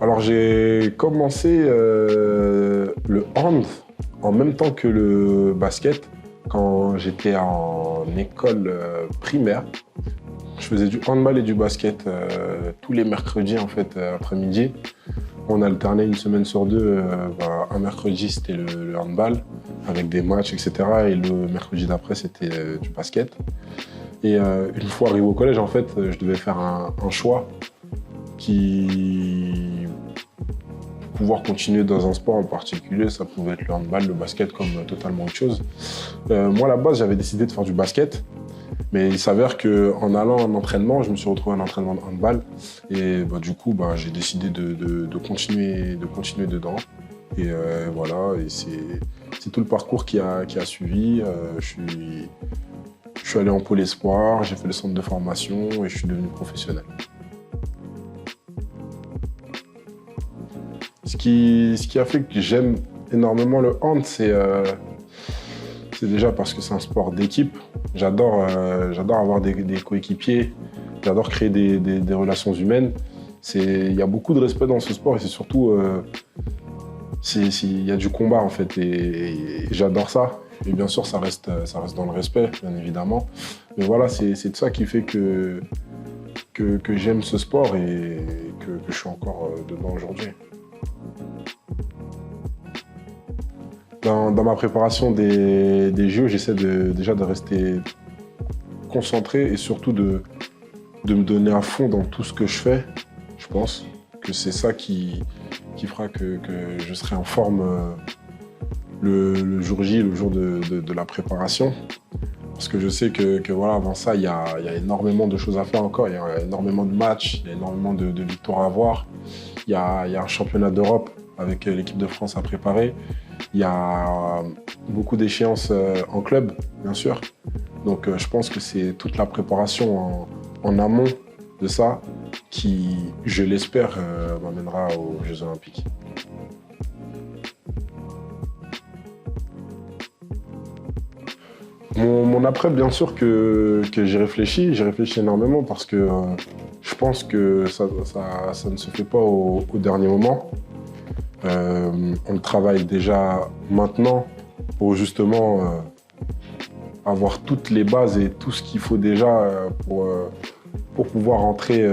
Alors j'ai commencé le hand en même temps que le basket quand j'étais en école primaire. Je faisais du handball et du basket tous les mercredis en fait après-midi. On alternait une semaine sur deux. Un mercredi c'était le handball avec des matchs etc. Et le mercredi d'après c'était du basket. Et une fois arrivé au collège en fait je devais faire un choix qui pouvoir continuer dans un sport en particulier, ça pouvait être le handball, le basket comme totalement autre chose. Moi, à la base, j'avais décidé de faire du basket, mais il s'avère qu'en allant en entraînement, je me suis retrouvé en entraînement de handball et du coup, j'ai décidé de continuer dedans. Et voilà, et c'est tout le parcours qui a suivi. Je suis allé en pôle espoir, j'ai fait le centre de formation et je suis devenu professionnel. Ce qui a fait que j'aime énormément le hand, c'est déjà parce que c'est un sport d'équipe. J'adore avoir des coéquipiers, j'adore créer des relations humaines. Il y a beaucoup de respect dans ce sport et c'est surtout, il y a du combat en fait et j'adore ça. Et bien sûr, ça reste dans le respect, bien évidemment. Mais voilà, c'est ça qui fait que j'aime ce sport et que je suis encore dedans aujourd'hui. Dans ma préparation des JO, j'essaie déjà de rester concentré et surtout de me donner à fond dans tout ce que je fais. Je pense que c'est ça qui fera que je serai en forme le jour J, le jour de la préparation. Parce que je sais que voilà, avant ça, il y a énormément de choses à faire encore. Il y a énormément de matchs, il y a énormément de victoires à voir. Il y a un championnat d'Europe avec l'équipe de France à préparer. Il y a beaucoup d'échéances en club, bien sûr. Donc je pense que c'est toute la préparation en amont de ça qui, je l'espère, m'amènera aux Jeux Olympiques. Mon après, bien sûr que j'y réfléchis. J'y réfléchis énormément parce que je pense que ça ne se fait pas au dernier moment. On travaille déjà maintenant pour justement avoir toutes les bases et tout ce qu'il faut déjà pour pouvoir entrer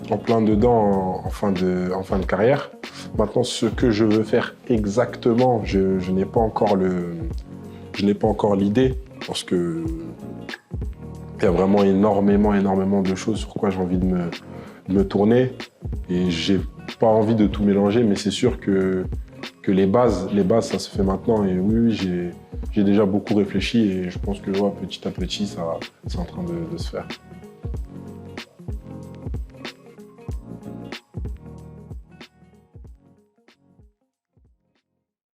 en plein dedans en fin de carrière. Maintenant, ce que je veux faire exactement, je n'ai pas encore l'idée parce que il y a vraiment énormément de choses sur quoi j'ai envie de me tourner et j'ai pas envie de tout mélanger, mais c'est sûr que les bases, ça se fait maintenant. Et oui, j'ai déjà beaucoup réfléchi et je pense que petit à petit, c'est en train de se faire.